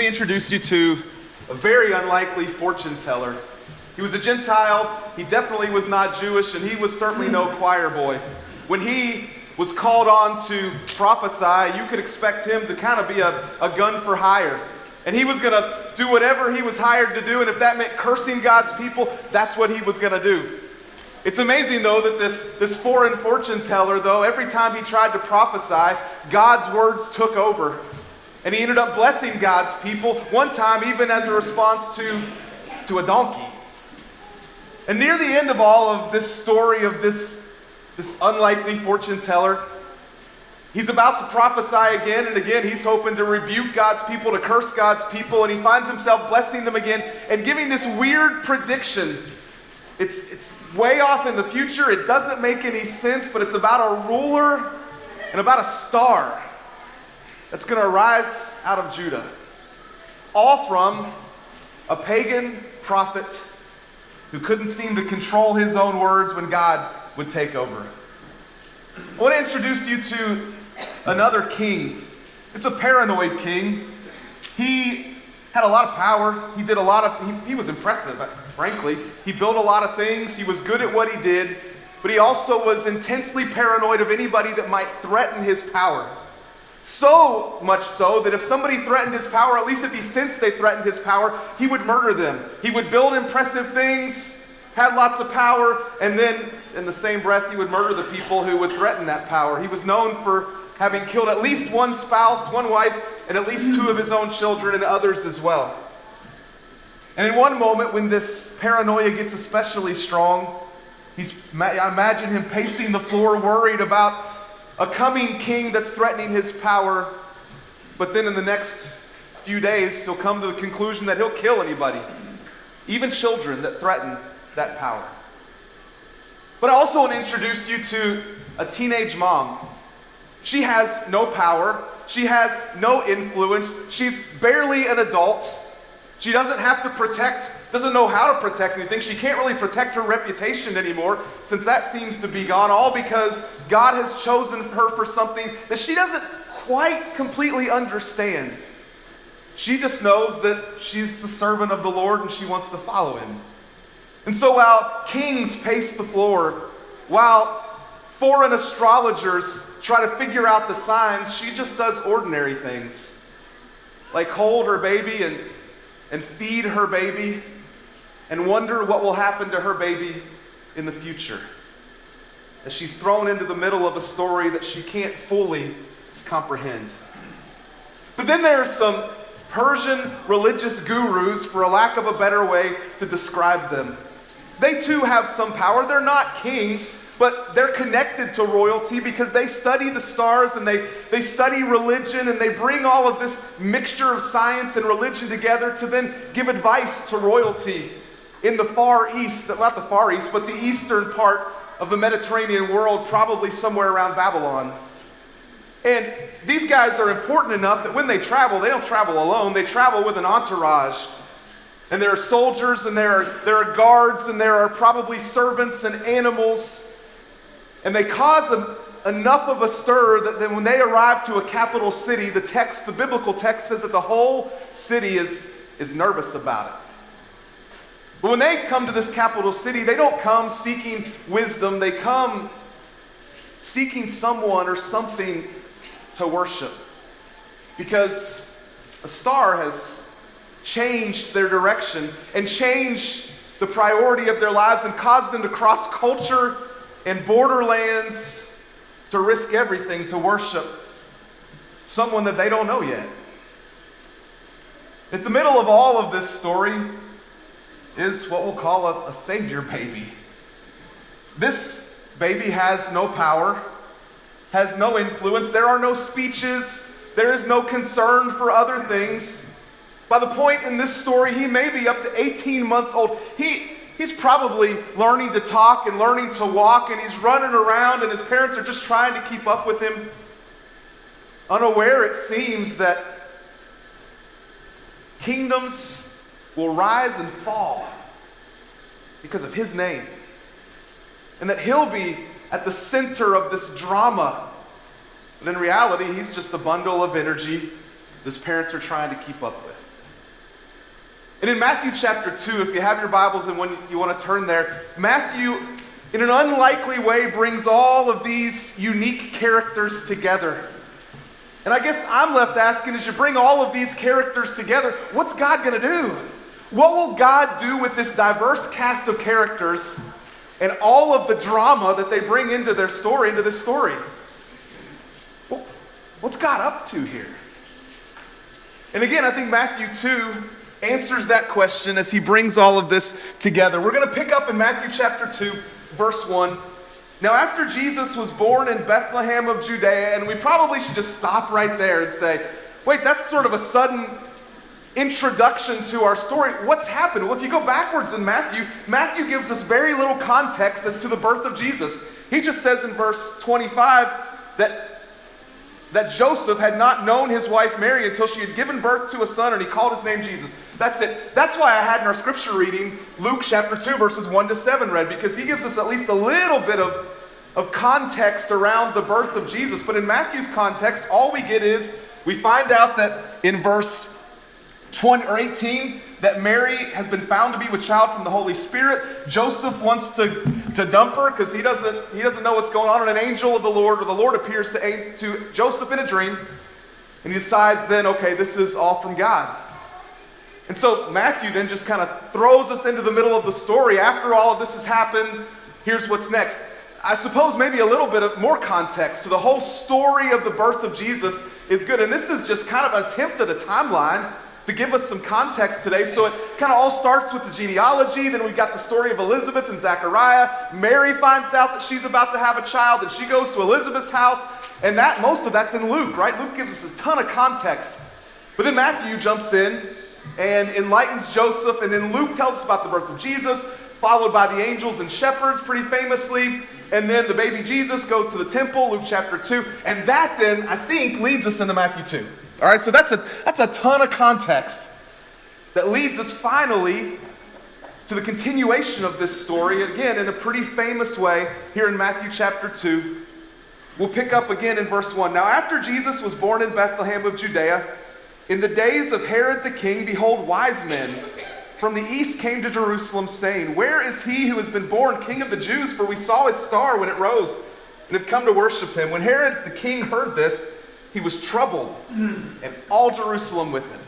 Let me introduce you to a very unlikely fortune teller. He was a Gentile, he definitely was not Jewish, and he was certainly no choir boy. When he was called on to prophesy, you could expect him to kind of be a gun for hire. And he was going to do whatever he was hired to do, and if that meant cursing God's people, that's what he was going to do. It's amazing, though, that this foreign fortune teller, though, every time he tried to prophesy, God's words took over. And he ended up blessing God's people, one time even as a response to a donkey. And near the end of all of this story of this unlikely fortune teller, he's about to prophesy again and again. He's hoping to rebuke God's people, to curse God's people, and he finds himself blessing them again and giving this weird prediction. It's way off in the future. It doesn't make any sense, but it's about a ruler and about a star that's going to arise out of Judah. All from a pagan prophet who couldn't seem to control his own words when God would take over. I want to introduce you to another king. It's a paranoid king. He had a lot of power. He did a lot of, he was impressive, frankly. He built a lot of things. He was good at what he did, but he also was intensely paranoid of anybody that might threaten his power. So much so that if somebody threatened his power, at least if he sensed they threatened his power, he would murder them. He would build impressive things, had lots of power, and then in the same breath he would murder the people who would threaten that power. He was known for having killed at least one spouse, one wife, and at least two of his own children and others as well. And in one moment when this paranoia gets especially strong, I imagine him pacing the floor worried about a coming king that's threatening his power, but then in the next few days he'll come to the conclusion that he'll kill anybody, even children that threaten that power. But I also want to introduce you to a teenage mom. She has no power. She has no influence. She's barely an adult. She doesn't have to protect, doesn't know how to protect anything. She can't really protect her reputation anymore, since that seems to be gone, all because God has chosen her for something that she doesn't quite completely understand. She just knows that she's the servant of the Lord and she wants to follow him. And so while kings pace the floor, while foreign astrologers try to figure out the signs, she just does ordinary things, like hold her baby and feed her baby and wonder what will happen to her baby in the future, as she's thrown into the middle of a story that she can't fully comprehend. But then there are some Persian religious gurus, for a lack of a better way to describe them. They too have some power. They're not kings, but they're connected to royalty because they study the stars and they study religion, and they bring all of this mixture of science and religion together to then give advice to royalty in the Far East, not the Far East, but the eastern part of the Mediterranean world, probably somewhere around Babylon. And these guys are important enough that when they travel, they don't travel alone, they travel with an entourage. And there are soldiers, and there are guards, and there are probably servants and animals. And they cause enough of a stir that then when they arrive to a capital city, the biblical text says that the whole city is nervous about it. But when they come to this capital city, they don't come seeking wisdom. They come seeking someone or something to worship, because a star has changed their direction and changed the priority of their lives and caused them to cross culture and borderlands to risk everything to worship someone that they don't know yet. At the middle of all of this story is what we'll call a savior baby. This baby has no power, has no influence. There are no speeches. There is no concern for other things. By the point in this story, he may be up to 18 months old. He's probably learning to talk and learning to walk, and he's running around, and his parents are just trying to keep up with him. Unaware, it seems, that kingdoms will rise and fall because of his name, and that he'll be at the center of this drama. But in reality, he's just a bundle of energy his parents are trying to keep up with. And in Matthew chapter 2, if you have your Bibles and when you want to turn there, Matthew, in an unlikely way, brings all of these unique characters together. And I guess I'm left asking, as you bring all of these characters together, what's God going to do? What will God do with this diverse cast of characters and all of the drama that they bring into their story, into this story? Well, what's God up to here? And again, I think Matthew 2 answers that question as he brings all of this together. We're going to pick up in Matthew chapter 2, verse 1. Now, after Jesus was born in Bethlehem of Judea, and we probably should just stop right there and say, wait, that's sort of a sudden introduction to our story. What's happened? Well, if you go backwards in Matthew, Matthew gives us very little context as to the birth of Jesus. He just says in verse 25 that Joseph had not known his wife Mary until she had given birth to a son, and he called his name Jesus. That's it. That's why I had in our scripture reading Luke chapter 2, verses 1 to 7 read, because he gives us at least a little bit of context around the birth of Jesus. But in Matthew's context, all we get is, we find out that in verse 20 or 18, that Mary has been found to be with child from the Holy Spirit. Joseph wants to dump her because he doesn't know what's going on. And an angel of the Lord, or the Lord, appears to Joseph in a dream. And he decides then, okay, this is all from God. And so Matthew then just kind of throws us into the middle of the story. After all of this has happened, here's what's next. I suppose maybe a little bit of more context to the whole story of the birth of Jesus is good. And this is just kind of an attempt at a timeline to give us some context today. So it kind of all starts with the genealogy. Then we've got the story of Elizabeth and Zechariah. Mary finds out that she's about to have a child, and she goes to Elizabeth's house. And most of that's in Luke, right? Luke gives us a ton of context. But then Matthew jumps in and enlightens Joseph. And then Luke tells us about the birth of Jesus, followed by the angels and shepherds pretty famously. And then the baby Jesus goes to the temple, Luke chapter 2. And that then, I think, leads us into Matthew 2. All right, so that's a ton of context that leads us finally to the continuation of this story, again, in a pretty famous way here in Matthew chapter 2. We'll pick up again in verse 1. Now, after Jesus was born in Bethlehem of Judea, in the days of Herod the king, behold, wise men from the east came to Jerusalem, saying, where is he who has been born King of the Jews? For we saw his star when it rose, and have come to worship him. When Herod the king heard this, he was troubled, and all Jerusalem with him.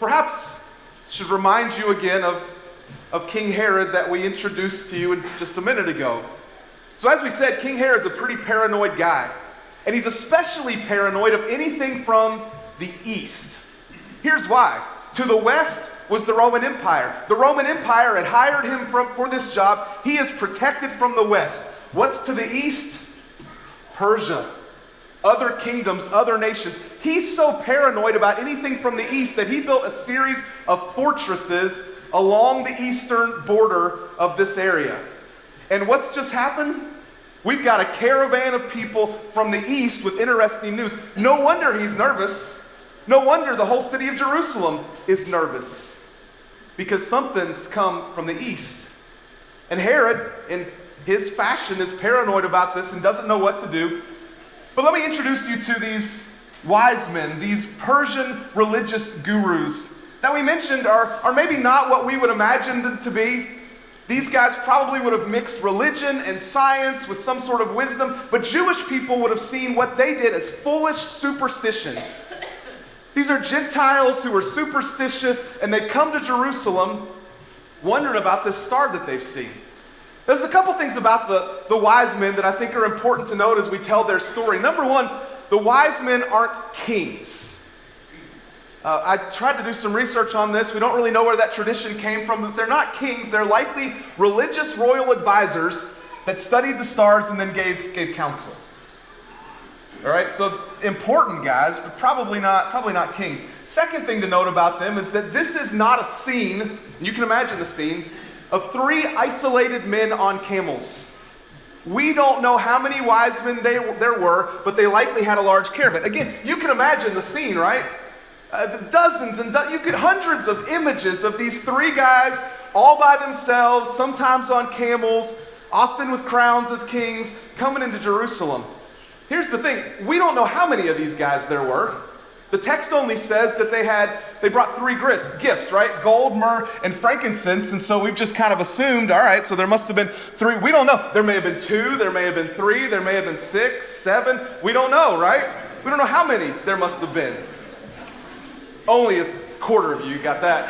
Perhaps I should remind you again of King Herod that we introduced to you just a minute ago. So as we said, King Herod's a pretty paranoid guy. And he's especially paranoid of anything from the east. Here's why. To the west was the Roman Empire. The Roman Empire had hired him for this job. He is protected from the west. What's to the east? Persia. Other kingdoms, other nations. He's so paranoid about anything from the east that he built a series of fortresses along the eastern border of this area. And what's just happened? We've got a caravan of people from the east with interesting news. No wonder he's nervous. No wonder the whole city of Jerusalem is nervous, because something's come from the east. And Herod, in his fashion, is paranoid about this and doesn't know what to do. But let me introduce you to these wise men, these Persian religious gurus that we mentioned are maybe not what we would imagine them to be. These guys probably would have mixed religion and science with some sort of wisdom, but Jewish people would have seen what they did as foolish superstition. These are Gentiles who are superstitious, and they've come to Jerusalem wondering about this star that they've seen. There's a couple things about the wise men that I think are important to note as we tell their story. Number one, the wise men aren't kings. I tried to do some research on this. We don't really know where that tradition came from, but they're not kings. They're likely religious royal advisors that studied the stars and then gave counsel. All right, so important guys, but probably not kings. Second thing to note about them is that this is not a scene, you can imagine the scene, of three isolated men on camels. We don't know how many wise men there were, but they likely had a large caravan. Again, you can imagine the scene, right? Dozens and you get hundreds of images of these three guys all by themselves, sometimes on camels, often with crowns as kings, coming into Jerusalem. Here's the thing, we don't know how many of these guys there were. The text only says that they brought three gifts, right? Gold, myrrh, and frankincense. And so we've just kind of assumed, all right, so there must have been three. We don't know. There may have been two, there may have been three, there may have been 6, 7. We don't know, right? We don't know how many there must have been. Only a quarter of you got that.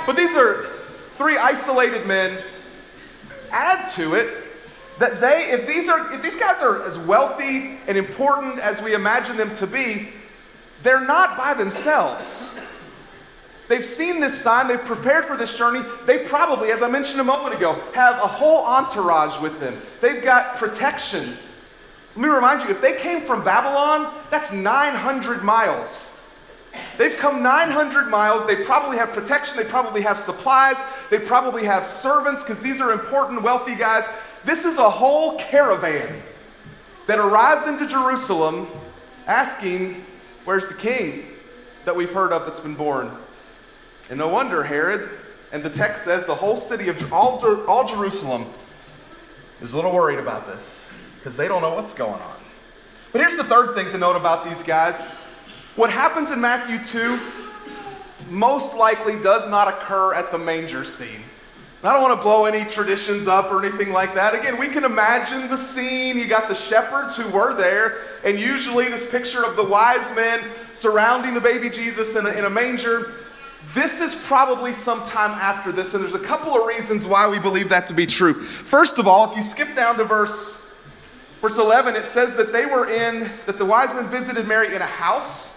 But these are three isolated men. Add to it that if these guys are as wealthy and important as we imagine them to be, they're not by themselves. They've seen this sign, they've prepared for this journey. They probably, as I mentioned a moment ago, have a whole entourage with them. They've got protection. Let me remind you, if they came from Babylon, that's 900 miles. They've come 900 miles, they probably have protection, they probably have supplies, they probably have servants, because these are important, wealthy guys. This is a whole caravan that arrives into Jerusalem asking, where's the king that we've heard of that's been born? And no wonder Herod, and the text says the whole city of all Jerusalem is a little worried about this because they don't know what's going on. But here's the third thing to note about these guys. What happens in Matthew 2 most likely does not occur at the manger scene. I don't want to blow any traditions up or anything like that. Again, we can imagine the scene. You got the shepherds who were there, and usually this picture of the wise men surrounding the baby Jesus in a manger. This is probably sometime after this, and there's a couple of reasons why we believe that to be true. First of all, if you skip down to verse 11, it says that that the wise men visited Mary in a house.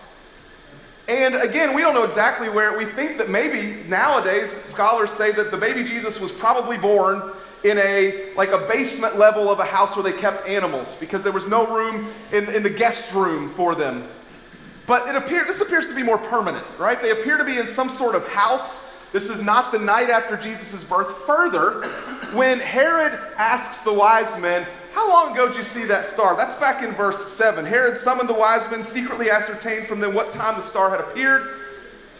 And again, we don't know exactly where. We think that maybe nowadays scholars say that the baby Jesus was probably born in a basement level of a house where they kept animals because there was no room in the guest room for them. But this appears to be more permanent, right? They appear to be in some sort of house. This is not the night after Jesus' birth. Further, when Herod asks the wise men, how long ago did you see that star? That's back in verse 7. Herod summoned the wise men, secretly ascertained from them what time the star had appeared.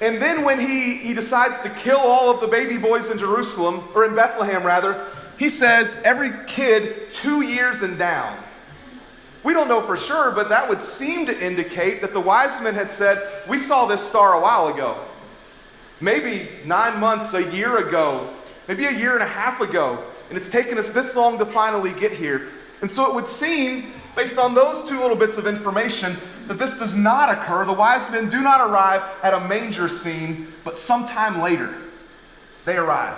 And then when he decides to kill all of the baby boys in Jerusalem, or in Bethlehem rather, he says every kid 2 years and down. We don't know for sure, but that would seem to indicate that the wise men had said, we saw this star a while ago. Maybe 9 months, a year ago, maybe a year and a half ago. And it's taken us this long to finally get here. And so it would seem, based on those two little bits of information, that this does not occur. The wise men do not arrive at a manger scene, but sometime later, they arrive.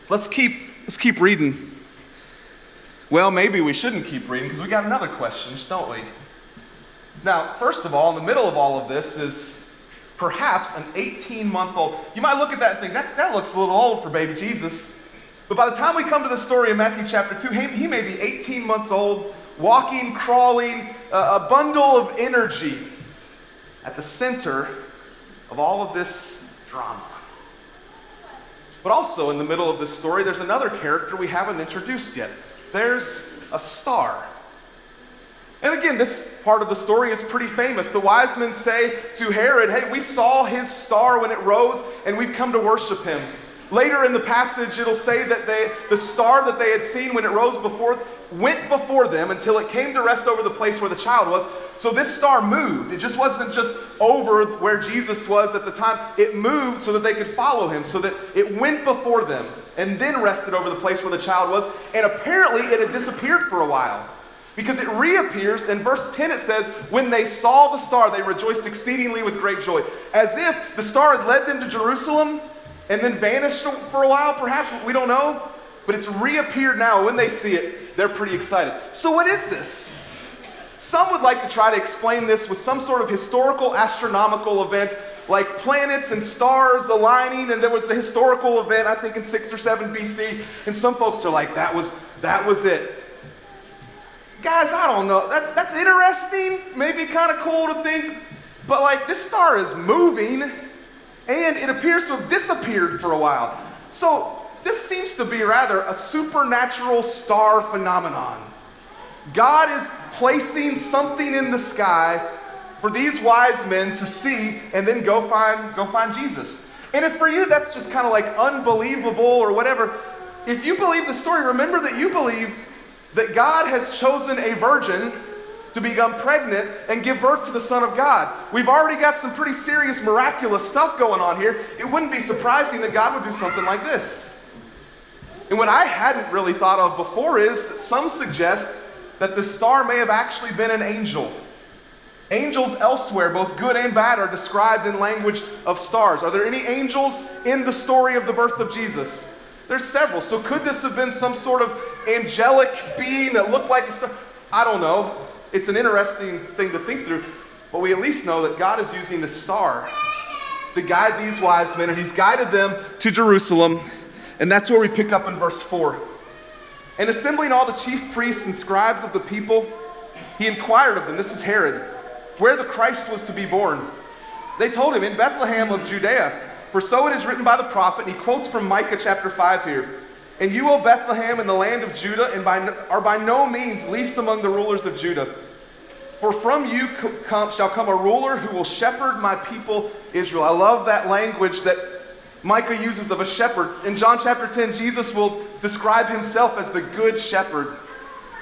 Let's keep reading. Well, maybe we shouldn't keep reading because we got another question, don't we? Now, first of all, in the middle of all of this is perhaps an 18-month-old. You might look at that and think, that looks a little old for baby Jesus. But by the time we come to the story in Matthew chapter 2, he may be 18 months old, walking, crawling, a bundle of energy at the center of all of this drama. But also in the middle of this story, there's another character we haven't introduced yet. There's a star. And again, this part of the story is pretty famous. The wise men say to Herod, hey, we saw his star when it rose, and we've come to worship him. Later in the passage, it'll say that the star that they had seen when it rose went before them until it came to rest over the place where the child was. So this star moved. It just wasn't just over where Jesus was at the time. It moved so that they could follow him, so that it went before them and then rested over the place where the child was. And apparently it had disappeared for a while because it reappears. In verse 10 it says, when they saw the star, they rejoiced exceedingly with great joy. As if the star had led them to Jerusalem and then vanished for a while, perhaps, we don't know. But it's reappeared now. When they see it, they're pretty excited. So what is this? Some would like to try to explain this with some sort of historical astronomical event, like planets and stars aligning, and there was the historical event, I think in 6 or 7 BC, and some folks are like, that was it. Guys, I don't know. That's interesting, maybe kind of cool to think, but this star is moving, and it appears to have disappeared for a while. So this seems to be rather a supernatural star phenomenon. God is placing something in the sky for these wise men to see and then go find Jesus. And if for you that's just kind of unbelievable or whatever, if you believe the story, remember that you believe that God has chosen a virgin to become pregnant and give birth to the Son of God. We've already got some pretty serious miraculous stuff going on here. It wouldn't be surprising that God would do something like this. And what I hadn't really thought of before is that some suggest that the star may have actually been an angel. Angels elsewhere, both good and bad, are described in language of stars. Are there any angels in the story of the birth of Jesus? There's several. So could this have been some sort of angelic being that looked like a star? I don't know. It's an interesting thing to think through. But we at least know that God is using the star to guide these wise men, and he's guided them to Jerusalem. And that's where we pick up in verse 4. And assembling all the chief priests and scribes of the people, he inquired of them, this is Herod, where the Christ was to be born. They told him, in Bethlehem of Judea, for so it is written by the prophet, and he quotes from Micah chapter 5 here. And you, O Bethlehem, in the land of Judah, are by no means least among the rulers of Judah. For from you shall come a ruler who will shepherd my people Israel. I love that language that Micah uses of a shepherd. In John chapter 10, Jesus will describe himself as the good shepherd.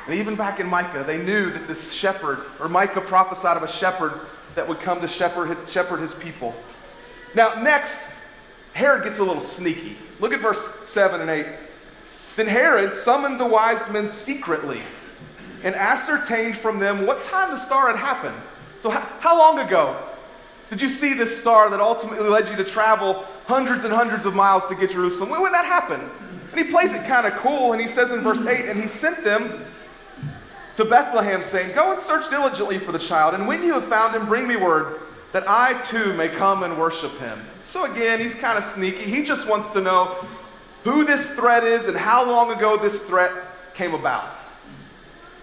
And even back in Micah, they knew that this shepherd, or Micah prophesied of a shepherd that would come to shepherd his people. Now, next, Herod gets a little sneaky. Look at verse 7 and 8. Then Herod summoned the wise men secretly and ascertained from them what time the star had happened. So how long ago did you see this star that ultimately led you to travel hundreds and hundreds of miles to get Jerusalem? When did that happen? And he plays it kind of cool, and he says in verse 8, and he sent them to Bethlehem, saying, go and search diligently for the child, and when you have found him, bring me word that I too may come and worship him. So again, he's kind of sneaky. He just wants to know who this threat is and how long ago this threat came about.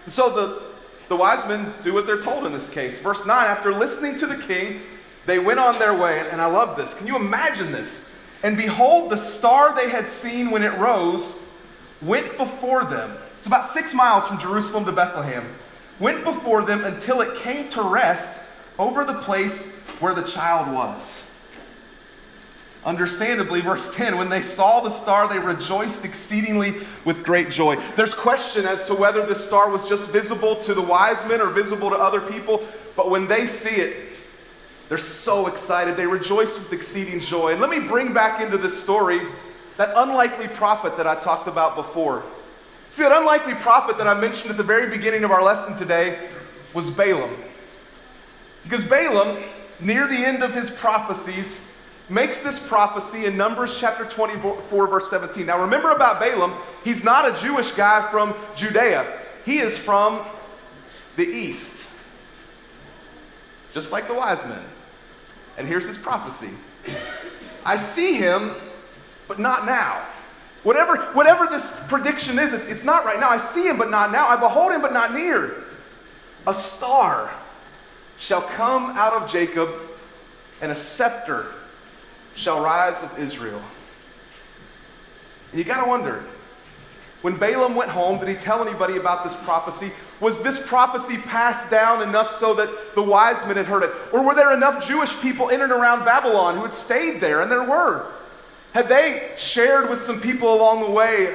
And so the wise men do what they're told in this case. Verse 9, after listening to the king, they went on their way, and I love this. Can you imagine this? And behold, the star they had seen when it rose went before them. It's about 6 miles from Jerusalem to Bethlehem. Went before them until it came to rest over the place where the child was. Understandably, verse 10, when they saw the star, they rejoiced exceedingly with great joy. There's question as to whether the star was just visible to the wise men or visible to other people, but when they see it, they're so excited. They rejoice with exceeding joy. And let me bring back into this story that unlikely prophet that I talked about before. See, that unlikely prophet that I mentioned at the very beginning of our lesson today was Balaam. Because Balaam, near the end of his prophecies, makes this prophecy in Numbers chapter 24, verse 17. Now remember about Balaam, he's not a Jewish guy from Judea. He is from the east, just like the wise men. And here's his prophecy. I see him, but not now. Whatever this prediction is, it's not right now. I see him, but not now. I behold him, but not near. A star shall come out of Jacob, and a scepter shall rise of Israel. And you got to wonder, when Balaam went home, did he tell anybody about this prophecy? Was this prophecy passed down enough so that the wise men had heard it? Or were there enough Jewish people in and around Babylon who had stayed there, and there were? Had they shared with some people along the way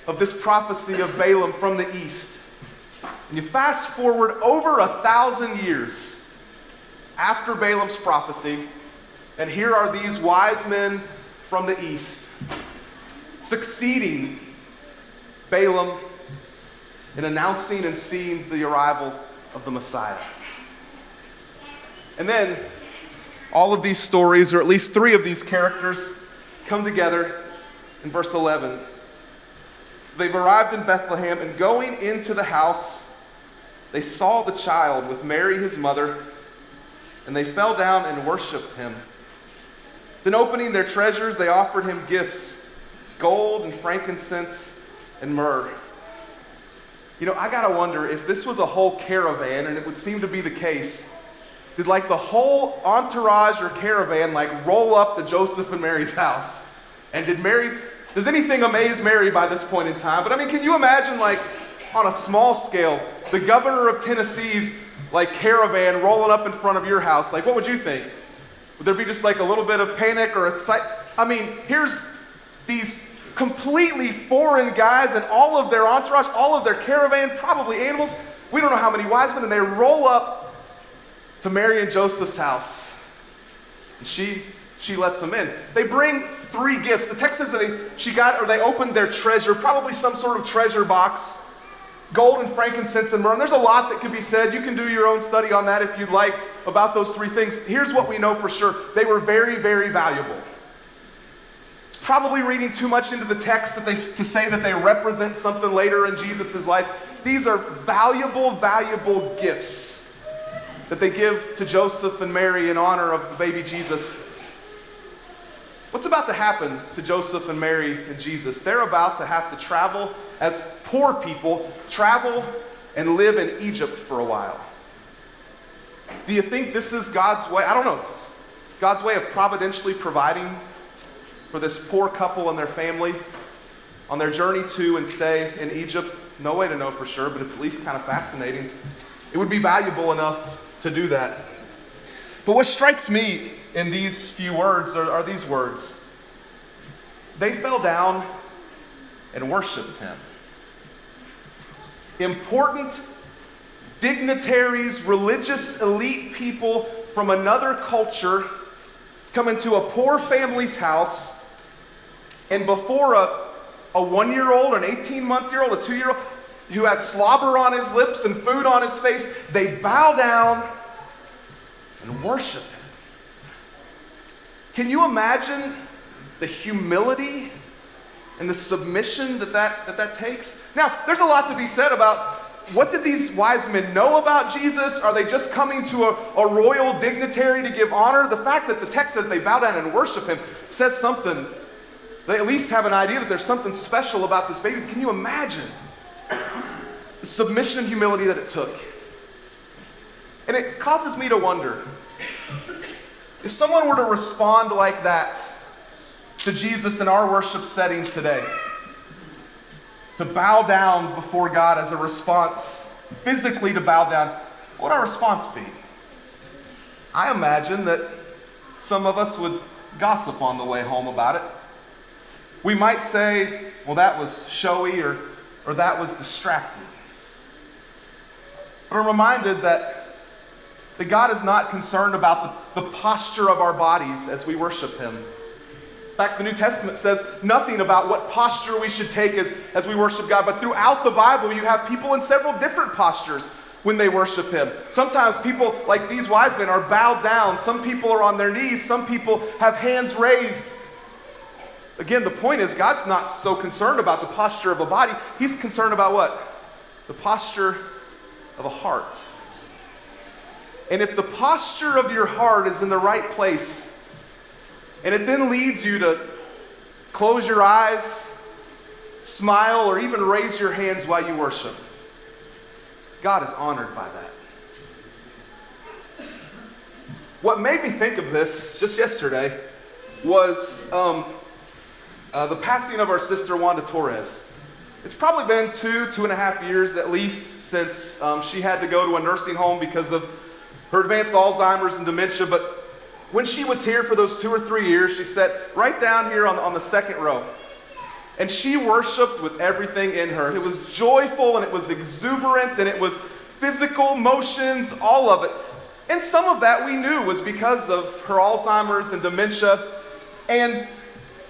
of this prophecy of Balaam from the east? And you fast forward over 1,000 years after Balaam's prophecy, and here are these wise men from the east succeeding Balaam in announcing and seeing the arrival of the Messiah. And then all of these stories, or at least 3 of these characters, come together in verse 11. They've arrived in Bethlehem, and going into the house, they saw the child with Mary his mother, and they fell down and worshiped him. Then opening their treasures, they offered him gifts, gold and frankincense and myrrh. You know, I gotta wonder if this was a whole caravan, and it would seem to be the case. Did like the whole entourage or caravan like roll up to Joseph and Mary's house? And does anything amaze Mary by this point in time? But I mean, can you imagine like on a small scale, the governor of Tennessee's like caravan rolling up in front of your house? Like, what would you think? Would there be just like a little bit of panic or excitement? I mean, here's these completely foreign guys and all of their entourage, all of their caravan, probably animals, we don't know how many wise men, and they roll up to Mary and Joseph's house. And she lets them in. They bring 3 gifts. The text says that they opened their treasure, probably some sort of treasure box, gold and frankincense and myrrh. And there's a lot that could be said. You can do your own study on that if you'd like about those 3 things. Here's what we know for sure. They were very, very valuable. It's probably reading too much into the text to say that they represent something later in Jesus' life. These are valuable, valuable gifts that they give to Joseph and Mary in honor of the baby Jesus. What's about to happen to Joseph and Mary and Jesus? They're about to have to travel as poor people, travel and live in Egypt for a while. Do you think this is God's way? I don't know. It's God's way of providentially providing for this poor couple and their family on their journey to and stay in Egypt. No way to know for sure, but it's at least kind of fascinating. It would be valuable enough to do that. But what strikes me in these few words are these words. They fell down and worshiped him. Important dignitaries, religious elite people from another culture come into a poor family's house, and before a 1-year-old, an 18-month-old, a 2-year-old who has slobber on his lips and food on his face, they bow down and worship him. Can you imagine the humility and the submission that takes? Now, there's a lot to be said about what did these wise men know about Jesus? Are they just coming to a royal dignitary to give honor? The fact that the text says they bow down and worship him says something. They at least have an idea that there's something special about this baby. Can you imagine the submission and humility that it took? And it causes me to wonder, if someone were to respond like that to Jesus in our worship setting today, to bow down before God as a response, physically to bow down, what would our response be? I imagine that some of us would gossip on the way home about it. We might say, well, that was showy or that was distracting. But I'm reminded that God is not concerned about the posture of our bodies as we worship him. In fact, the New Testament says nothing about what posture we should take as we worship God. But throughout the Bible, you have people in several different postures when they worship him. Sometimes people, like these wise men, are bowed down. Some people are on their knees. Some people have hands raised. Again, the point is, God's not so concerned about the posture of a body. He's concerned about what? The posture of a heart. And if the posture of your heart is in the right place, and it then leads you to close your eyes, smile, or even raise your hands while you worship, God is honored by that. What made me think of this just yesterday was the passing of our sister Wanda Torres. It's probably been 2.5 years at least since she had to go to a nursing home because of her advanced Alzheimer's and dementia. But when she was here for those 2 or 3 years, she sat right down here on the second row. And she worshiped with everything in her. It was joyful and it was exuberant and it was physical motions, all of it. And some of that we knew was because of her Alzheimer's and dementia. And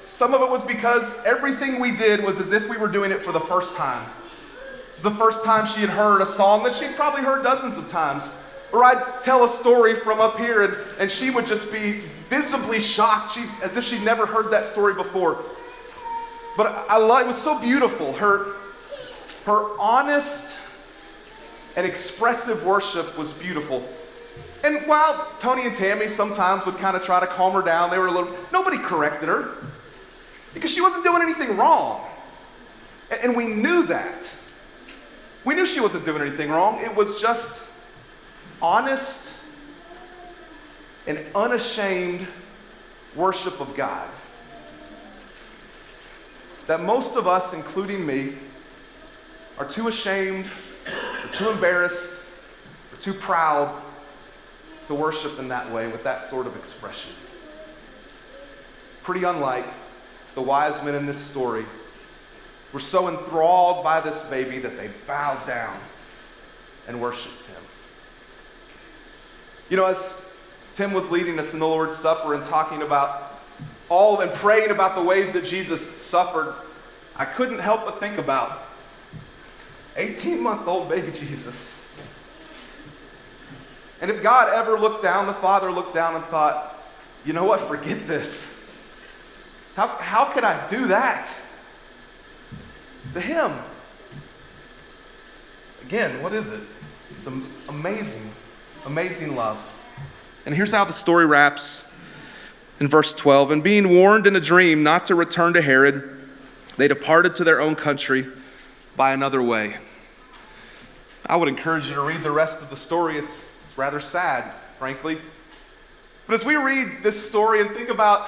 some of it was because everything we did was as if we were doing it for the first time. It was the first time she had heard a song that she'd probably heard dozens of times. Or I'd tell a story from up here and she would just be visibly shocked, as if she'd never heard that story before. But it was so beautiful. Her honest and expressive worship was beautiful. And while Tony and Tammy sometimes would kind of try to calm her down, nobody corrected her because she wasn't doing anything wrong. And we knew that. We knew she wasn't doing anything wrong. It was just honest and unashamed worship of God that most of us, including me, are too ashamed, or too embarrassed, or too proud to worship in that way with that sort of expression. Pretty unlike the wise men in this story were so enthralled by this baby that they bowed down and worshiped him. You know, as Tim was leading us in the Lord's Supper and talking about and praying about the ways that Jesus suffered, I couldn't help but think about 18-month-old baby Jesus. And if God ever looked down, the Father looked down and thought, you know what, forget this. How could I do that to him? Again, what is it? It's amazing, amazing love. And here's how the story wraps in verse 12. And being warned in a dream not to return to Herod, they departed to their own country by another way. I would encourage you to read the rest of the story. It's rather sad, frankly. But as we read this story and think about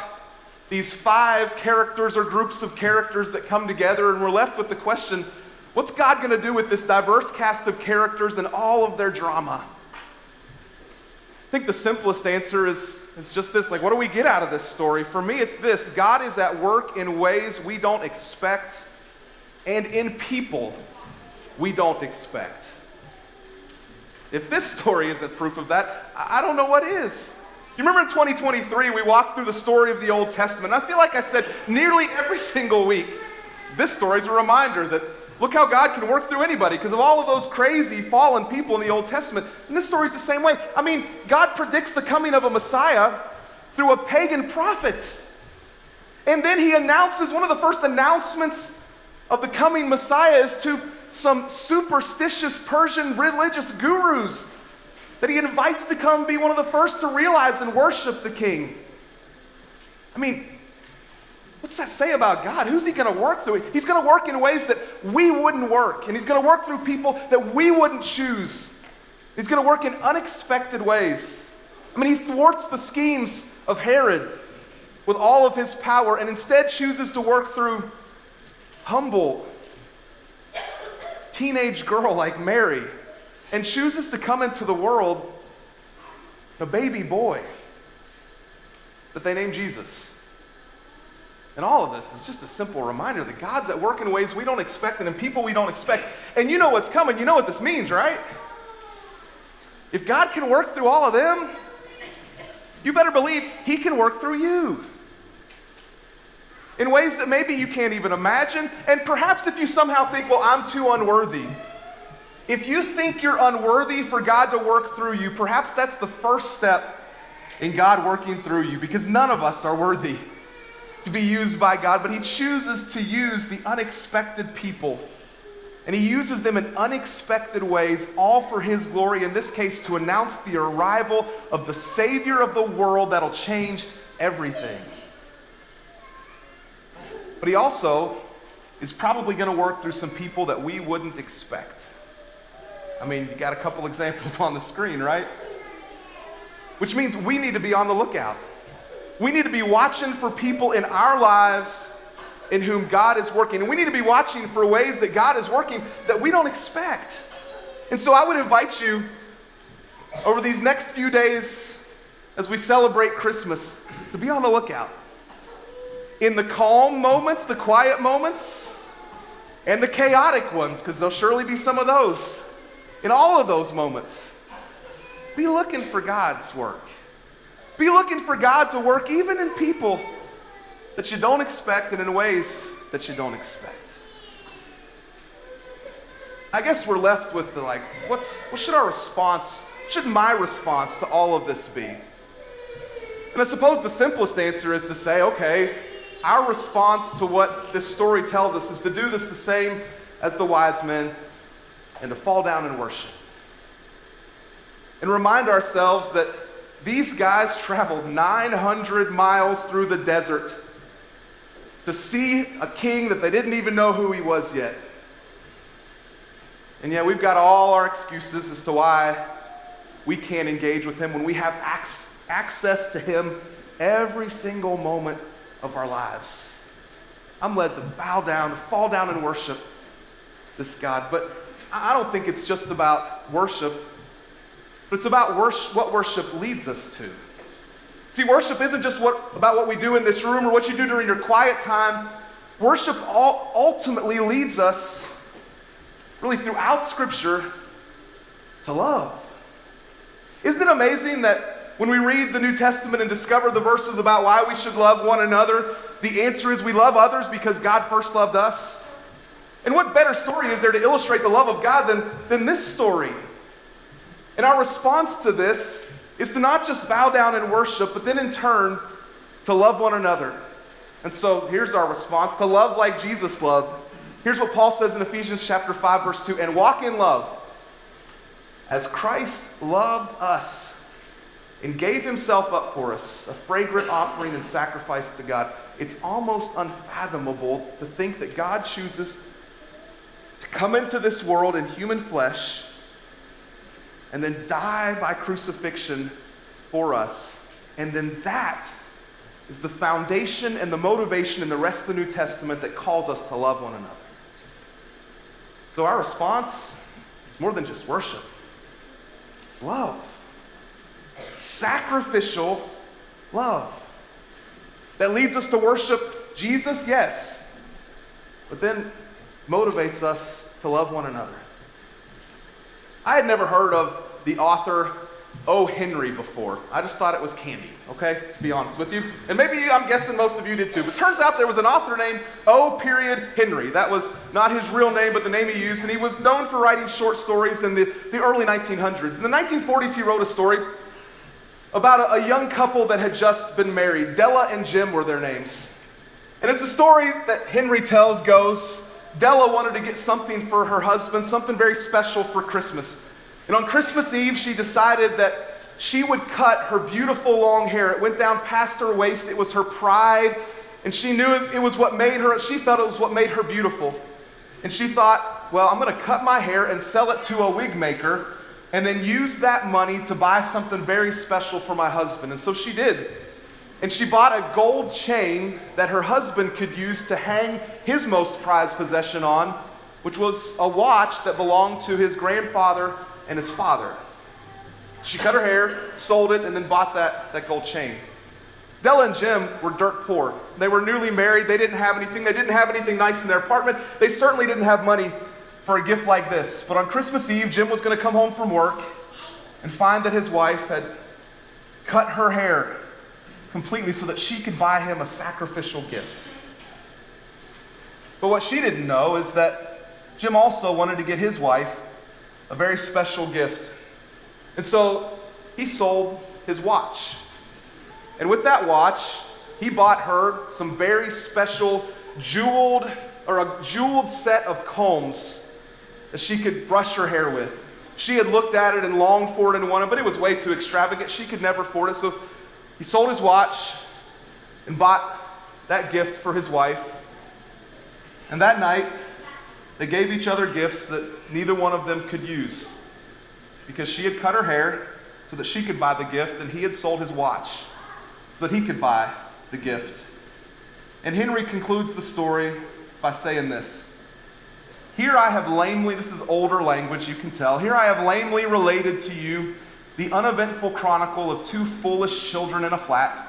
these 5 characters or groups of characters that come together, and we're left with the question, what's God going to do with this diverse cast of characters and all of their drama? I think the simplest answer is just this, like, what do we get out of this story? For me, it's this: God is at work in ways we don't expect, and in people we don't expect. If this story isn't proof of that, I don't know what is. You remember in 2023, we walked through the story of the Old Testament. I feel like I said nearly every single week, this story is a reminder that look how God can work through anybody because of all of those crazy fallen people in the Old Testament. And this story is the same way. I mean, God predicts the coming of a Messiah through a pagan prophet. And then he announces, one of the first announcements of the coming Messiah is to some superstitious Persian religious gurus that he invites to come be one of the first to realize and worship the king. I mean, what's that say about God? Who's he going to work through? He's going to work in ways that we wouldn't work. And he's going to work through people that we wouldn't choose. He's going to work in unexpected ways. I mean, he thwarts the schemes of Herod with all of his power and instead chooses to work through humble teenage girl like Mary and chooses to come into the world a baby boy that they name Jesus. And all of this is just a simple reminder that God's at work in ways we don't expect and in people we don't expect. And you know what's coming. You know what this means, right? If God can work through all of them, you better believe he can work through you in ways that maybe you can't even imagine. And perhaps if you somehow think, well, I'm too unworthy. If you think you're unworthy for God to work through you, perhaps that's the first step in God working through you, because none of us are worthy to be used by God, but he chooses to use the unexpected people. And he uses them in unexpected ways, all for his glory, in this case to announce the arrival of the Savior of the world that'll change everything. But he also is probably going to work through some people that we wouldn't expect. I mean, you got a couple examples on the screen, right? Which means we need to be on the lookout. We need to be watching for people in our lives in whom God is working. And we need to be watching for ways that God is working that we don't expect. And so I would invite you over these next few days as we celebrate Christmas to be on the lookout. In the calm moments, the quiet moments, and the chaotic ones, because there'll surely be some of those. In all of those moments, be looking for God's work. Be looking for God to work even in people that you don't expect and in ways that you don't expect. I guess we're left with what should my response to all of this be? And I suppose the simplest answer is to say, okay, our response to what this story tells us is to do this the same as the wise men and to fall down and worship. And remind ourselves that these guys traveled 900 miles through the desert to see a king that they didn't even know who he was yet. And yet we've got all our excuses as to why we can't engage with him when we have access to him every single moment of our lives. I'm led to bow down, to fall down and worship this God. But I don't think it's just about worship, but it's about what worship leads us to. See, worship isn't just about what we do in this room or what you do during your quiet time. Worship ultimately leads us, really throughout Scripture, to love. Isn't it amazing that when we read the New Testament and discover the verses about why we should love one another, the answer is we love others because God first loved us? And what better story is there to illustrate the love of God than this story? And our response to this is to not just bow down and worship, but then in turn, to love one another. And so here's our response: to love like Jesus loved. Here's what Paul says in Ephesians chapter 5, verse 2, and walk in love, as Christ loved us and gave himself up for us, a fragrant offering and sacrifice to God. It's almost unfathomable to think that God chooses to come into this world in human flesh and then die by crucifixion for us. And then that is the foundation and the motivation in the rest of the New Testament that calls us to love one another. So our response is more than just worship. It's love. Sacrificial love. That leads us to worship Jesus, yes, but then motivates us to love one another. I had never heard of the author O. Henry before. I just thought it was candy, okay, to be honest with you. And maybe I'm guessing most of you did too. But turns out there was an author named O. Henry. That was not his real name, but the name he used. And he was known for writing short stories in the early 1900s. In the 1940s, he wrote a story about a young couple that had just been married. Della and Jim were their names. And as the story that Henry tells goes, Della wanted to get something for her husband, something very special for Christmas. And on Christmas Eve, she decided that she would cut her beautiful long hair. It went down past her waist. It was her pride. And she knew it was what made her, she felt it was what made her beautiful. And she thought, well, I'm going to cut my hair and sell it to a wig maker and then use that money to buy something very special for my husband. And so she did. And she bought a gold chain that her husband could use to hang his most prized possession on, which was a watch that belonged to his grandfather and his father. She cut her hair, sold it, and then bought that gold chain. Della and Jim were dirt poor. They were newly married. They didn't have anything. They didn't have anything nice in their apartment. They certainly didn't have money for a gift like this. But on Christmas Eve, Jim was going to come home from work and find that his wife had cut her hair completely so that she could buy him a sacrificial gift. But what she didn't know is that Jim also wanted to get his wife a very special gift. And so he sold his watch. And with that watch, he bought her some very special a jeweled set of combs that she could brush her hair with. She had looked at it and longed for it and wanted, but it was way too extravagant. She could never afford it. So he sold his watch and bought that gift for his wife. And that night, they gave each other gifts that neither one of them could use, because she had cut her hair so that she could buy the gift, and he had sold his watch so that he could buy the gift. And Henry concludes the story by saying this: here I have lamely, this is older language, you can tell, here I have lamely related to you the uneventful chronicle of two foolish children in a flat.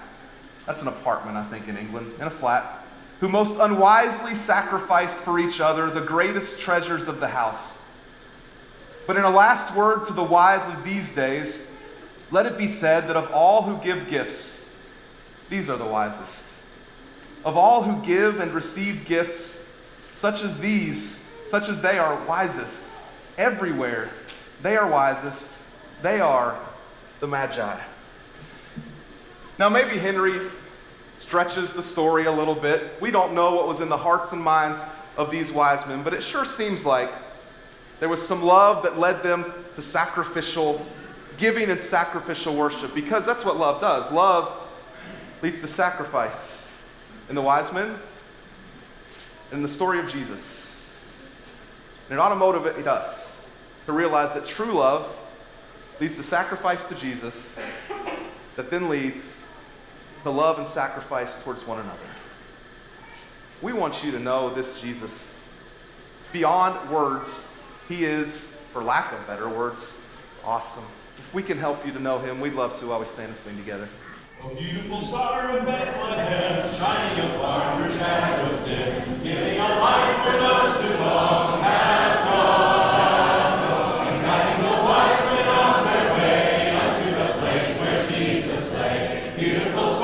That's an apartment, I think, in England, in a flat, who most unwisely sacrificed for each other the greatest treasures of the house. But in a last word to the wise of these days, let it be said that of all who give gifts, these are the wisest. Of all who give and receive gifts, such as they are wisest. Everywhere they are wisest. They are the Magi. Now maybe Henry stretches the story a little bit. We don't know what was in the hearts and minds of these wise men, but it sure seems like there was some love that led them to sacrificial giving and sacrificial worship, because that's what love does. Love leads to sacrifice. In the wise men, and in the story of Jesus. And it ought to motivate us to realize that true love leads to sacrifice to Jesus, that then leads to love and sacrifice towards one another. We want you to know this Jesus. Beyond words, he is, for lack of better words, awesome. If we can help you to know him, we'd love to while we stand and sing together. O beautiful star of Bethlehem, shining afar through shadows dim, giving a light for those who long have gone, and guiding the wise from beautiful